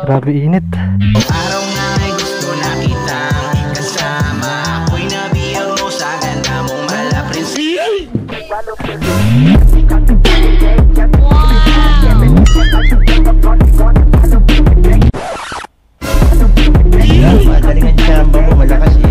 Grabe init. Araw nga ay gusto na kitang kasama. Ako'y nabiyag mo sa ganda mong malaprinsi. Magaling ang chamba mo, malakas eh.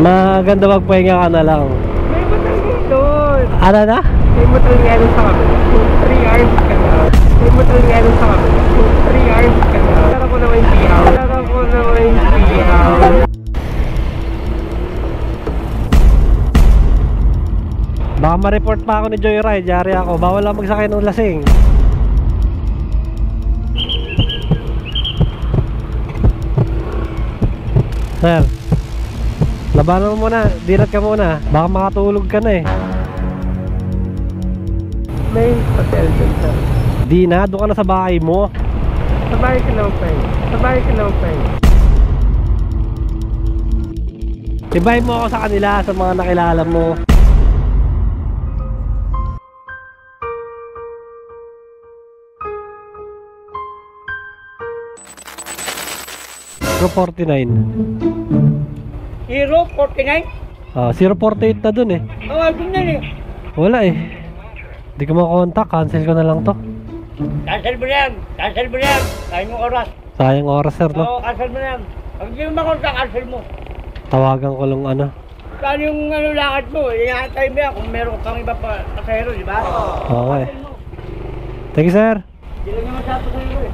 Maganda magpahinga ka na lang. May motor dito. Ano na? May motor nga sa kabila. 3 hours ka na. May motor nga sa kabila. 3 hours ka na. Lara ko naman siyaw. Lara ko naman siyaw. Baka ma-report pa ako ni Joyride. Yari ako. Bawal lang magsakay ng lasing. Sir, labanan mo muna. Dilat ka muna. Baka makatulog ka na eh. May hotel dun sa. Di na, doon ka na sa bahay mo. Sa bahay ka naman pa eh. Sa bahay ka naman pa eh. Ibay mo ako sa kanila, sa mga nakilala mo. Pro 49. Hero 49? 048 na dun eh. Doon na eh. Wala eh. Di ko makontak, cancel ko na lang to. Cancel mo na yan. Cancel mo na yan. Sayang yung oras. Sayang oras sir no. Oo, cancel mo na yan. Pag hindi mo makontak, cancel mo. Tawagan ko lang ano. Saan yung lakad mo? Iyaantay mo yan kung meron kang iba pa pasahero, di ba? Okay. Thank you sir. Hindi lang naman sa pasahero eh.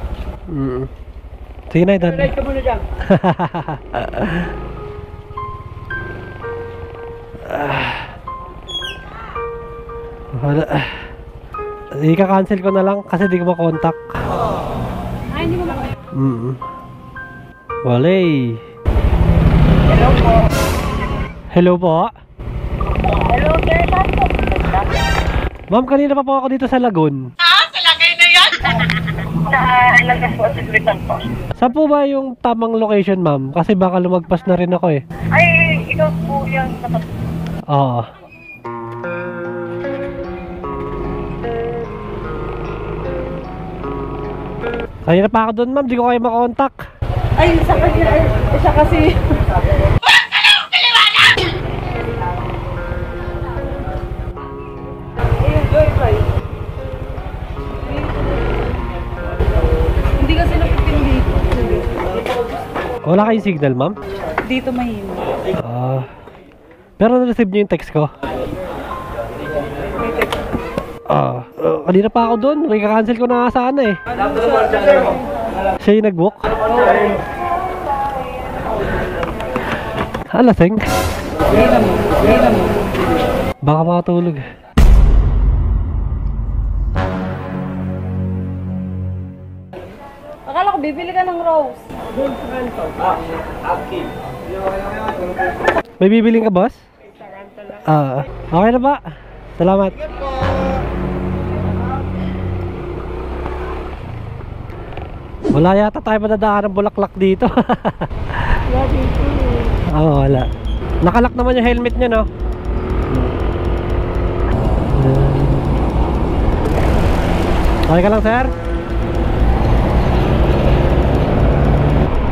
Sige na, Dan. Ride ka muna dyan. Wala. Ika-cancel ko na lang kasi di ko makontak. Ay, hindi mo makontak. Wala eh. Hello po. Hello po. Hello, sir. Saan po? Ma'am, kanina pa po ako dito sa Lagun. Salagay na yan. Nalagay po sa Britan po. Saan po ba yung tamang location, ma'am? Kasi baka lumagpas na rin ako eh. Ay, ikaw po yung tapat. Oo. Kanina pa ako doon, ma'am. Di ko kayo makontak. Ay, isa kasi. Isa kasi. Hindi kasi napipindi ko. Wala kayong signal, ma'am? Dito mahimo. Pero na-receive niyo yung text ko? Kanina pa ako doon. May ka-cancel ko na nga sana eh. Siya yung nag-book? Lasing? Baka makatulog. Akala ko bibili ka ng rose. May bibiling ka, boss? Okay na ba? Salamat. Wala yata tayo madadaan ng bulaklak dito. Wala. Nakalak naman yung helmet niya, no? Okay ka lang, sir?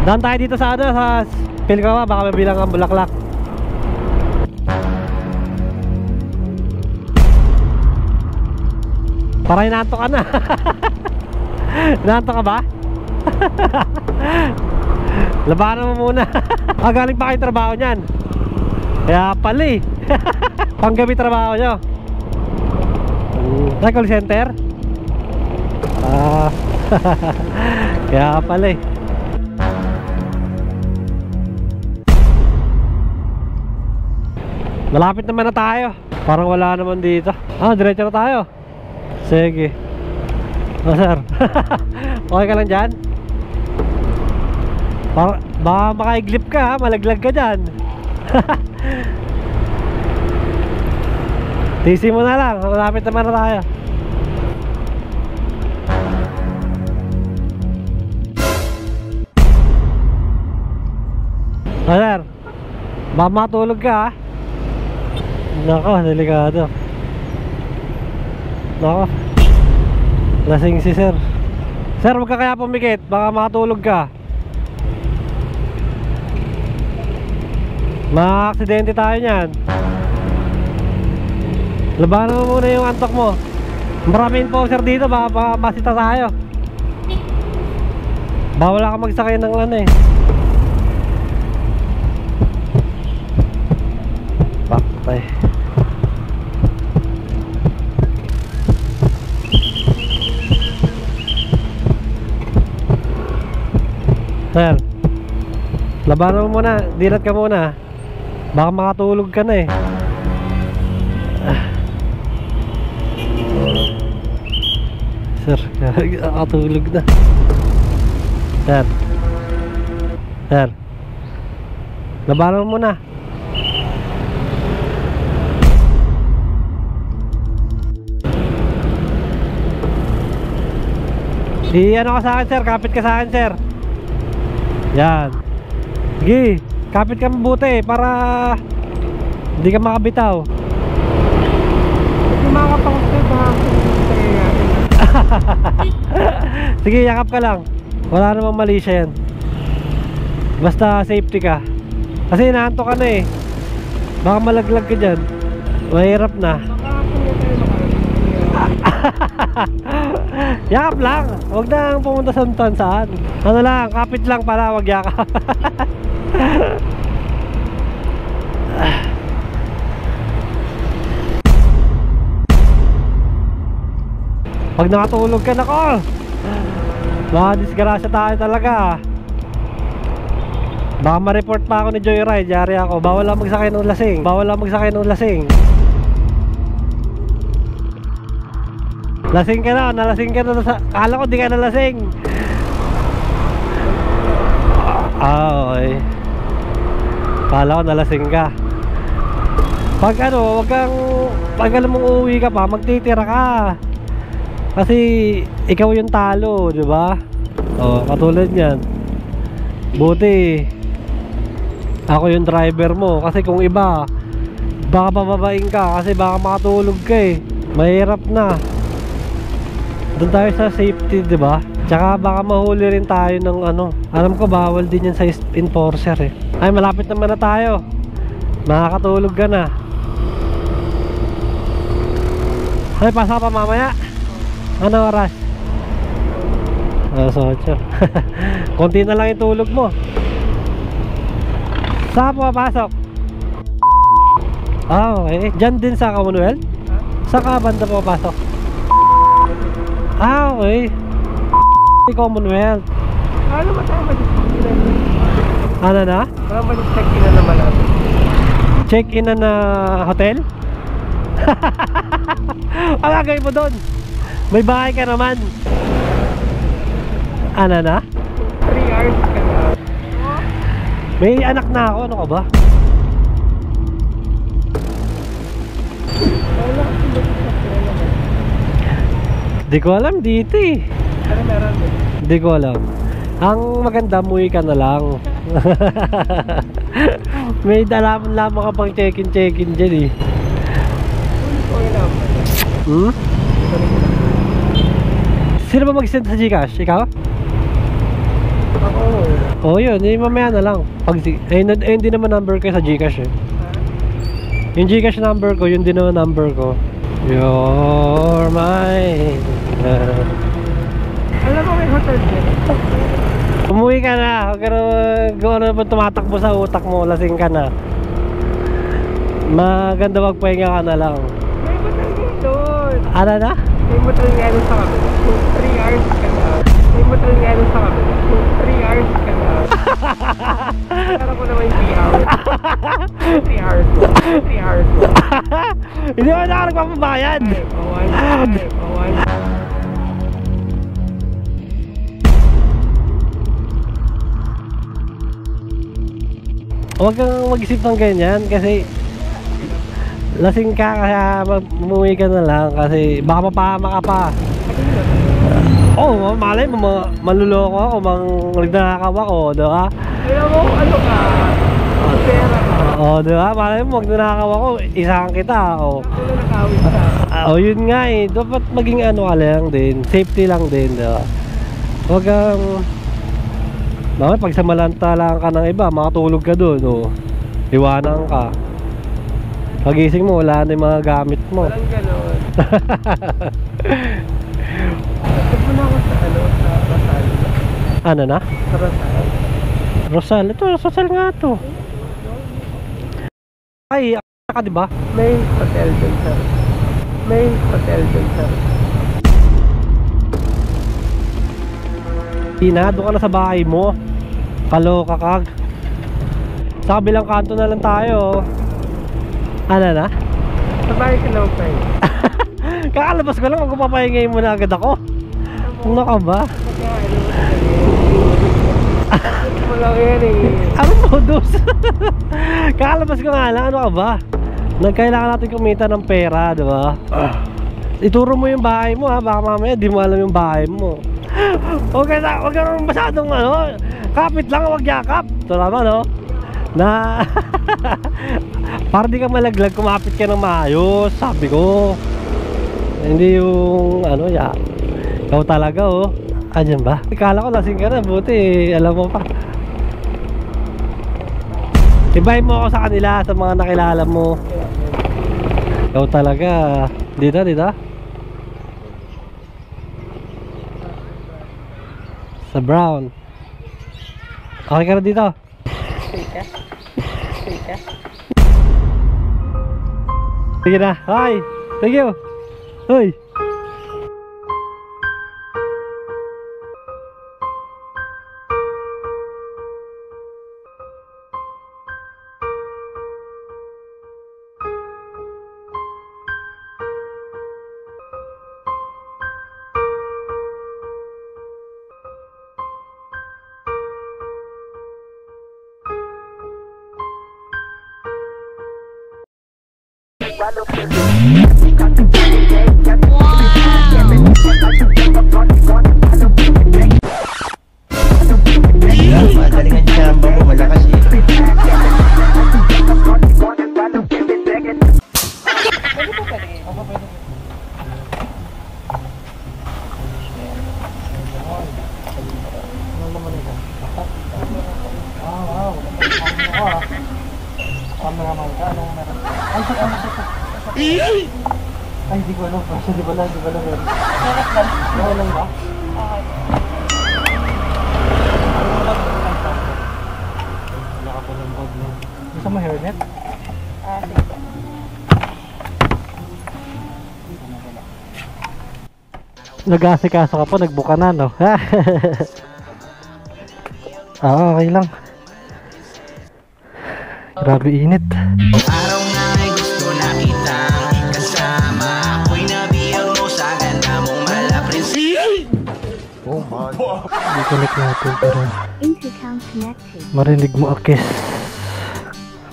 Daan tayo dito sa ano, sa Pilgawa, baka mabilang ang bulaklak. Para inaantok ka na. Inaantok ka ba? Labanan mo muna. Galing pa kayo trabaho niyan. Kaya pala eh. Panggabi trabaho nyo. Call center? Kaya pala eh. Malapit naman na tayo. Parang wala naman dito. Diretso na tayo. Sige. Sir. Okay ka lang dyan? Baka makaiglip ka ha. Malaglag ka dyan. Sisi mo na lang, malapit naman na tayo. Sir, baka matulog ka ha. Nako, delikado. Nako, lasing si sir. Sir, huwag ka kaya pumikit, baka makatulog ka. Maka-aksidente tayo niyan. Labanan mo muna yung antok mo. Marami enforcer dito, baka masita tayo. Bawal ka magsakay ng ano eh. Paktay. Sir, labanan mo muna, dilat ka muna. Baka makatulog ka na eh. Sir, nakatulog na. Sir, sir, labanan mo muna. Ano ka sa akin sir, kapit ka sa akin sir. Yan. Sige, kapit ka mabuti para hindi ka makabitaw. Hindi makakapangstay ba? Sige, yakap ka lang. Wala namang mali siya yan. Basta safety ka. Kasi inaantok ka na eh. Baka malaglag ka dyan. Mahirap na. Yakap lang. Huwag nang pumunta sa saan. Ano lang, kapit lang para wag yakap. Pag nakatulog ka, nako, disgrasya tayo talaga. Baka ma-report pa ako ni Joyride. Yari ako, bawal lang magsakay ng lasing. Bawal lang magsakay ng lasing. Lasing ka na, nalasing ka na. Kala ko di ka nalasing. Okay. Kala ko nalasing ka. Pag ano, pag alam mong uuwi ka pa, magtitira ka. Kasi ikaw yung talo, di ba? Oh, katulad niyan. Buti ako yung driver mo, kasi kung iba baka bababain ka kasi baka makatulog ka eh. Mahirap na. Doon tayo sa safety, di ba? Tsaka baka mahuli rin tayo ng ano. Alam ko bawal din yan sa enforcer eh. Ay, malapit naman na tayo. Makakatulog ka na. Ay, pasa pa mamaya. Ano oras? Alas 8. Konti na lang itulog mo. Saan papasok? Ah, okay. Diyan din sa Commonwealth? Saan ka banda papasok? Ah, okay. Commonwealth. Ano ba tayo mag-check-in? Ano na? Parang mag-check-in na naman natin. Check-in na hotel? Ang agay mo doon? May bahay ka naman. Ano na? 3 hours ka na. May anak na ako, ano ka ba? Wala kasi ba sa pera naman? Di ko alam dito eh. Pero meron din. Di ko alam. Ang maganda, muwi ka na lang. May dalaman lamang ka pang check-in dyan eh. Okay na. Hmm? Sino ba mag-send sa Gcash? Ikaw? Ako. Oo, yun. Yung mamaya na lang. Hindi naman number ko sa Gcash eh. Yung Gcash number ko, yun din naman number ko. You're mine. Alam mo may hotel dyan. Umuwi ka na. Huwag ka na kung ano ba tumatakbo sa utak mo. Lasing ka na. Maganda magpahinga ka na lang. May motel dito. Ano na? May motel nga doon sa kabila. 3 hours ka na. May motel nga doon sa kabila. 3 hours ka na. Para ko naman 3 hours. 3 hours ko. 3 hours ko. Hindi mo na ako nagpapabayad. Bawan. Huwag kang mag-isip ng ganyan kasi lasing ka kaya umuwi ka na lang kasi baka mapahama ka pa. Oo, malay mo maluloko ako, magnanakaw ako, diba? Alam mo, ano ka? Pera ka. Oo, diba? Malay mo magnanakaw ako, isahan kita, o. Ano nakawin ka? Yun nga eh, dapat maging ano ka lang din, safety lang din, diba? Huwag kang bakit pag samalantalaan ka ng iba, makatulog ka doon, o. Iwanan ka. Pagising mo, wala na yung mga gamit mo. Walang ganon. Nagpunta na ako sa ano, sa Rosal. Ano na? Sa Rosal. Rosal, ito, Rosal nga to. Ay, ka diba? May hotel dun, sir. May hotel dun, sir. Ina, doon ka na sa bahay mo. Kaloka kag. Sa kabilang kanto na lang tayo. Ano na? Sa bahay ka naman, friend. Kakalabas ko lang, magpapahingay mo na agad ako. Ano ka ba? Mo lang yan eh. Ano modus? Kakalabas ko nga lang, ano ka ba? Nagkailangan natin kumita ng pera, di ba? Ituro mo yung bahay mo ha, baka mamaya di mo alam yung bahay mo. Huwag ka masyadong ano, kapit lang, huwag yakap. Ito naman no? Na para di ka malaglag, kumapit ka ng maayos, sabi ko. Hindi yung ano ya. Ikaw talaga oh. Anyan ba? Ikala ko lasing ka na, buti alam mo pa. Ibahin mo ako sa kanila, sa mga nakilala mo. Ikaw talaga. Dito. Sa Brown. Okay ka na dito? Sige na. Hi. Thank you. Hoy. Magaling ang chamba mo, malakas eh. Ay, di ko alam. Di ba lang. Okay lang ba? Wala ka pa ng bag lang. Gusto mo hairnet? Nag-asikaso ka pa, nagbuka na, no? Okay lang. Grabe init. Araw nga ay gusto na kitang kasama. Ako'y nabiyag mo sa ganda mong malaprinsip. Di-connect natin para Intercom connected. marinig mo akis.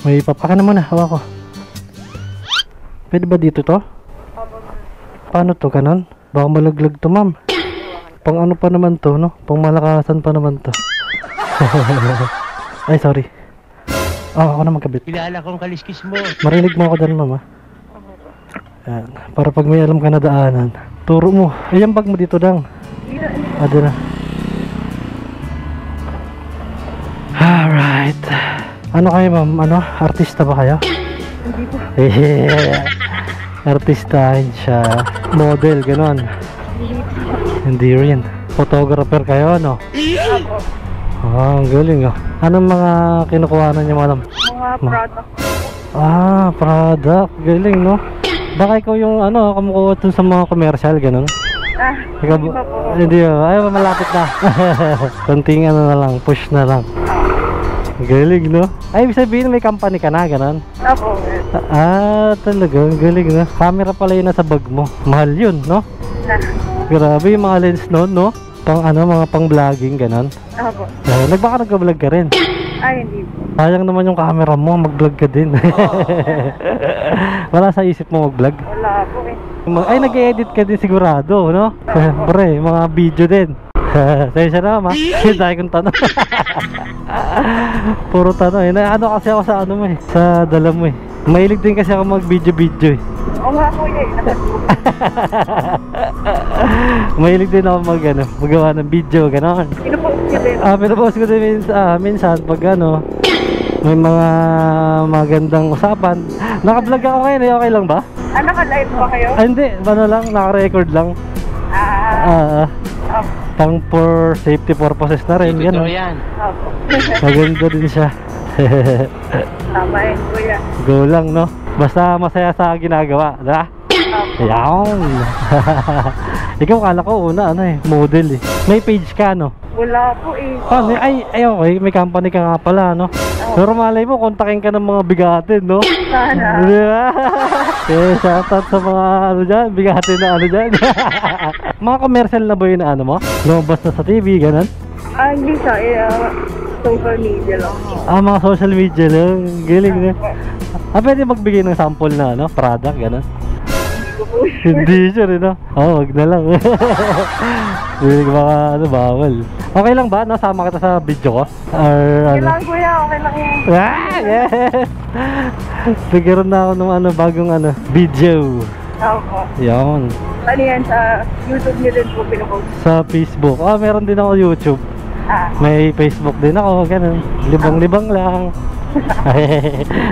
May papaka naman na, hawa ko. Pwede ba dito to? Paano to, kanon? Baka malaglag to, ma'am. Pang ano pa naman to, no? Pang malakasan pa naman to. Ay, sorry. Ako na magkabit. Kilala kong kaliskis mo. Marinig mo ako dyan, mama. Ayan. Para pag may alam ka na daanan, turo mo. Ayan, bag mo dito dang. Dyan na. Alright. Ano kayo, ma'am? Ano? Artista ba kayo? Yeah. Artista siya. Model, ganon. Hindi rin. Photographer kayo, no? Ang galing ah. Anong mga kinukuhanan niyo, madam? Mga product. Product. Galing, no? Baka ikaw yung ano, kumukuha dun sa mga commercial, ganun? Ikaw Hindi pa po. Hindi ba? Ay, malapit na. Konting ano na lang, push na lang. Galing, no? Ay, ibig sabihin may company ka na, ganun? Opo. Talaga, galing, no? Camera pala yun nasa bag mo. Mahal yun, no? Grabe yung mga lens noon, no? Pang ano, mga pang vlogging, ganun? Opo. Baka nag-vlog ka rin. Ay, hindi po. Sayang naman yung camera mo, mag-vlog ka din. Wala sa isip mo mag-vlog? Wala po eh. Ay, nag-edit ka din sigurado, no? Pre, mga video din. Sensya na, ma. Dahil kong tanong. Puro tanong eh. Ano kasi ako sa ano mo eh, sa dala mo eh. Mahilig din kasi ako mag-video eh. Oo nga po eh. Mahilig din ako magawa ng video, gano'n. Pinupost niyo din. Pinapost ko din minsan pag may mga magandang usapan. Naka-vlog ako ngayon eh, okay lang ba? Naka-live ba kayo? Hindi, lang, naka-record lang. Pang for safety purposes na rin, gano'n. Opo. Maganda din siya. Tama eh, kuya. Go lang, no? Basta masaya sa ginagawa, diba? Yawn. Ikaw kala ko una model eh. May page ka, no? Wala po eh. Ay okay, may company ka nga pala, no? Pero malay mo, kontakin ka ng mga bigatin, no? Sana. Diba? Shoutout sa mga dyan, bigatin na dyan. Mga commercial na ba yun na mo? Lumabas na sa TV, ganun? Hindi siya eh. Social media lang. Mga social media lang. Galing na. Pwede magbigay ng sample na product, gano'n? Hindi siya rin, no? Wag na lang. Hindi baka bawal. Okay lang ba? Nasama kita sa video ko? Or Okay lang kuya, okay lang yan. Yes! Nagkaroon na ako ng bagong video. Opo. Yan. Ano yan, sa YouTube niyo din po pinupost? Sa Facebook. Meron din ako YouTube. May Facebook din ako, ganun. Libang-libang lang.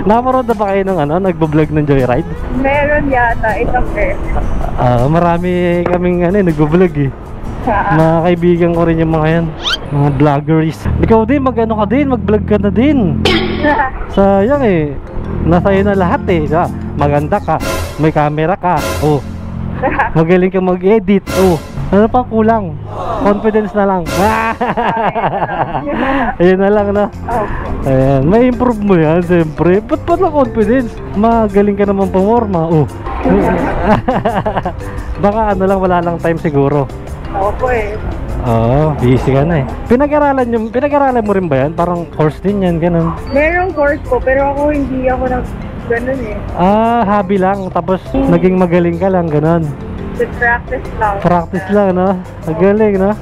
Nakaparoon na ba kayo ng nagbo-vlog ng Joyride? Meron yata, isang beses. Marami kaming nagbo-vlog eh. Mga kaibigan ko rin yung mga yan, mga vloggers. Ikaw din, mag-vlog ka na din. Sayang eh, nasa iyo na lahat eh. Maganda ka, may camera ka, magaling ka mag-edit, ano pa kulang? Confidence na lang. Ayun na lang, no? Ayan, may improve mo yan, siyempre. Ba't lang confidence? Magaling ka naman pumorma, Baka wala lang time siguro. Opo eh. Busy ka na eh. Pinag-aralan mo rin ba yan? Parang course din yan, ganun. Merong course po, pero ako hindi ako ganun eh. Hobby lang, tapos naging magaling ka lang, ganun. Practice lang. Practice lang, no? Magaling, no?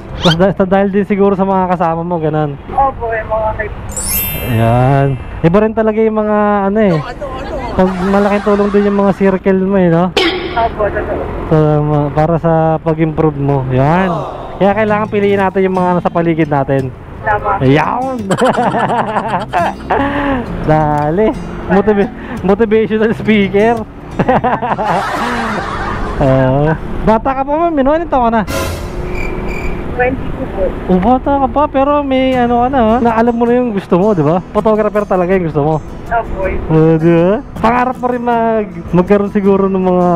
Dahil din siguro sa mga kasama mo, ganun. Opo eh, mga kaibigan. Ayan. Iba rin talaga yung mga pag malaking tulong din yung mga circle mo no? Opo, totoo. Para sa pag-improve mo. Yan. Kaya kailangan piliin natin yung mga nasa paligid natin. Tama. Ayan. Dali. Motivational speaker. Bata ka pa, ma'am. Anong taon ka na? 22 po. Bata ka pa, pero may na alam mo na yung gusto mo, di ba? Photographer talaga yung gusto mo. Opo. Di ba? Pangarap mo rin magkaroon siguro ng mga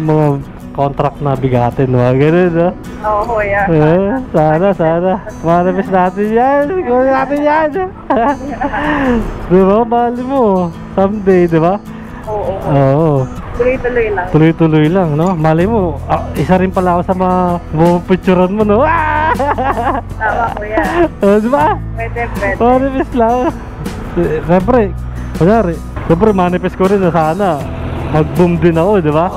yung mga contract na bigatin, ganun, no? Oo, yeah. Sana. Manifest natin yan. Gawin natin yan. Di ba? Bali mo. Someday, di ba? Oo. Tuloy-tuloy lang. Tuloy-tuloy lang, no? Malay mo, isa rin pala ako sa mga picturean mo, no? Tama kuya. Di ba? Pwede. Manifest lang. Siyempre, manifest ko rin na sana mag-boom din ako, di ba?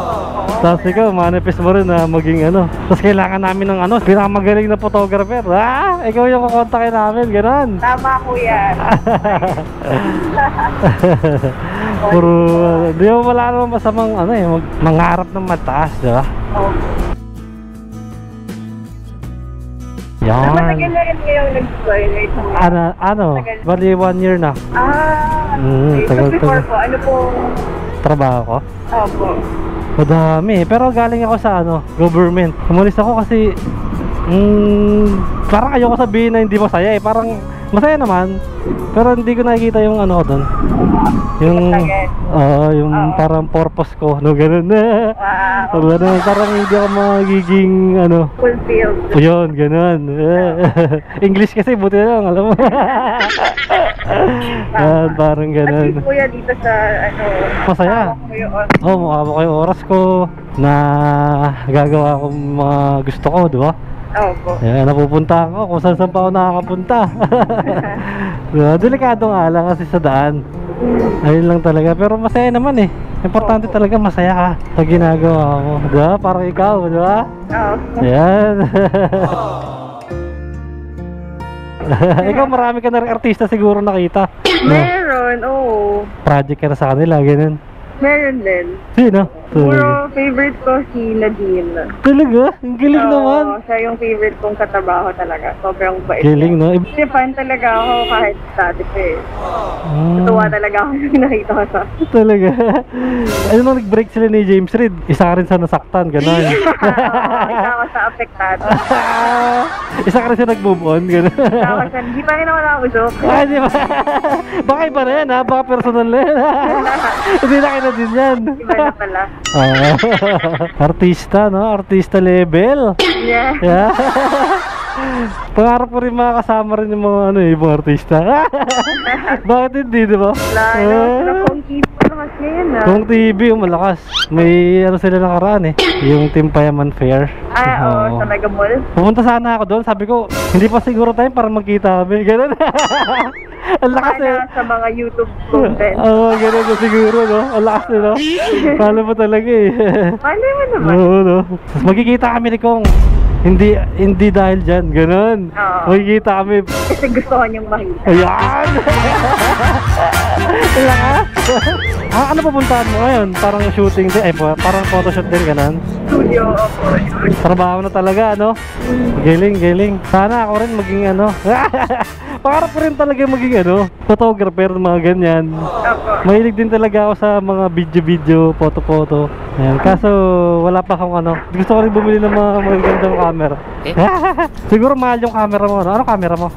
Tapos ikaw, manifest mo rin na maging Tapos kailangan namin ng pinakamagaling na photographer. Ikaw yung kukontakin namin, gano'n. Tama kuya. Puro, di ba wala naman masamang mangarap ng mataas, di ba? Yan. Matagal na rin kayo nag-join. Bali 1 year na. Okay. So before po, ano pong trabaho ko? Opo. Madami, pero galing ako sa government. Umalis ako kasi parang ayoko sabihin na hindi masaya parang masaya naman, pero hindi ko nakikita yung doon. Yung parang purpose ko, ganun na. Wow. Parang hindi ako magiging fulfilled. Yun, ganun. English kasi buti na lang, alam mo. Parang ganun. At least kuya dito sa masaya. Mukha ko yung oras ko na gagawa ko mga gusto ko, di ba? Opo. Yan, napupunta ako kung saan pa ako nakakapunta. Delikado nga lang kasi sa daan. Ayun lang talaga, pero masaya naman eh. Importante talaga masaya ka sa ginagawa mo. Diba? Parang ikaw, diba? Oo. Ayan. Ikaw marami ka na rin artista siguro nakita. Meron, oo. Project ka na sa kanila, ganun. Meron din. Sino? Puro favorite ko si Nadine. Talaga? Ang galing naman. Oo, siya yung favorite kong katrabaho talaga. Sobrang bait. Galing, no? Kasi fan talaga ako kahit dati ko eh. Tuwa talaga ako nung nakita ko sa... Talaga? Ano nung nag-break sila ni James Reid? Isa ka rin sa nasaktan, gano'n. Isa ako sa apektado. Isa ka rin sa nag-move on, gano'n. Isa ako sa... Hindi pa rin ako nakausok. Ay, di ba? Baka iba na yan, ha? Baka personal na yan, ha? Hindi na kayo din yan. Iba na pala. Artista, no? Artista level. Yeah. Yeah. Pangarap ko rin makakasama rin yung mga ano eh, mga artista. Bakit hindi, di ba? Lalo, kung keep ano kasi yan ah. Kung TV, yung malakas. May ano sila nakaraan eh. Yung Team Payaman Fair. Oo, sa Mega Mall. Pumunta sana ako doon. Sabi ko, hindi pa siguro tayo para magkita kami. Ganun. Ang lakas eh. Sa mga YouTube content. Oo, ganun na siguro, no? Ang lakas eh, no? Kala mo talaga eh. Paano mo naman? Oo, no? Tapos magkikita kami ni Kong. Hindi dahil dyan, ganun. Oo. Magkikita kami. Kasi gusto ko niyang makita. Ayan! Lakas! Ano pupuntahan mo ngayon? Parang shooting din, parang photoshoot din, ganun. Studio, opo. Trabaho na talaga, ano? Galing. Sana ako rin maging ano. Pangarap ko rin talaga maging ano, photographer, mga ganyan. Opo. Mahilig din talaga ako sa mga video, photo. Ayan. Kaso wala pa akong ano. Gusto ko rin bumili ng mga magagandang camera. Siguro mahal yung camera mo. Ano camera mo?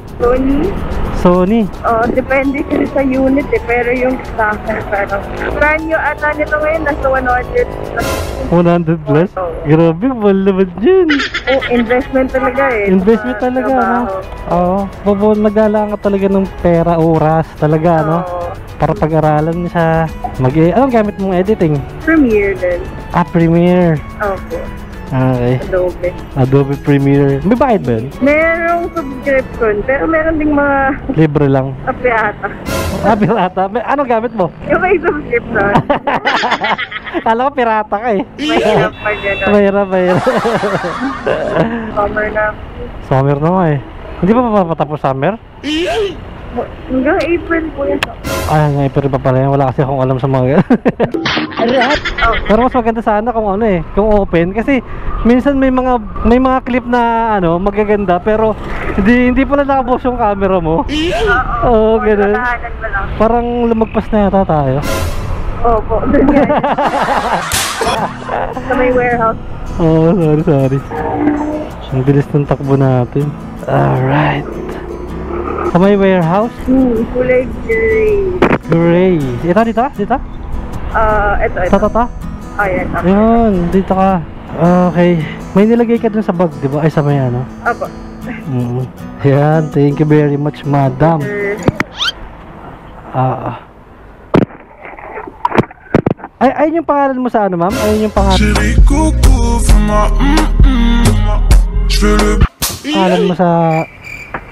Sony. Depende kasi sa unit eh. Pero yung sa akin parang brand new ata nito ngayon nasa 100 plus? Grabe, mahal naman dyan. Investment talaga eh. Investment talaga, no? Oo. Naglalaan ka talaga ng pera, oras, talaga, no? Para pag-aralan siya. Anong gamit mong editing? Premiere din. Premiere. Opo. Okay. Adobe Premiere. May bayad ba yun? Merong subscription, pero meron ding mga Libre lang. pirata. Pirata? Anong gamit mo? Yung may subscription, Kala ko pirata ka eh. mahirap pa gano'n. Mahirap. Summer na. Summer na nga eh. Hindi pa mapapatapos summer? Hanggang April po yan. Nga April pa pala yan. Wala kasi akong alam sa mga Pero mas maganda sana kung ano eh, kung open. Kasi minsan may mga clip na ano, magaganda pero hindi pala nakabukas yung camera mo. Oo, ganun. Nakahanan mo lang. Parang lumagpas na yata tayo. Opo. Doon yan. Sa may warehouse. Oh, sorry. Ang bilis ng takbo natin. Alright. Sa may warehouse? Kulay gray. Gray. Ito, dito? Ito. Ito? Ayan. Ayun, dito ka. Okay. May nilagay ka dun sa bag, di ba? Ay, sa may ano? Opo. Yan, thank you very much, madam. Ayun yung pangalan mo sa ano, ma'am? Ayun yung pangalan. Pangalan mo sa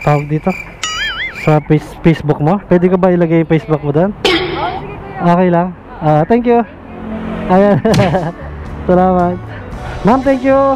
tawag dito? Sa Facebook mo? Pwede ko ba ilagay yung Facebook mo doon? Okay lang. Thank you. Ayan. Salamat. Ma'am, thank you.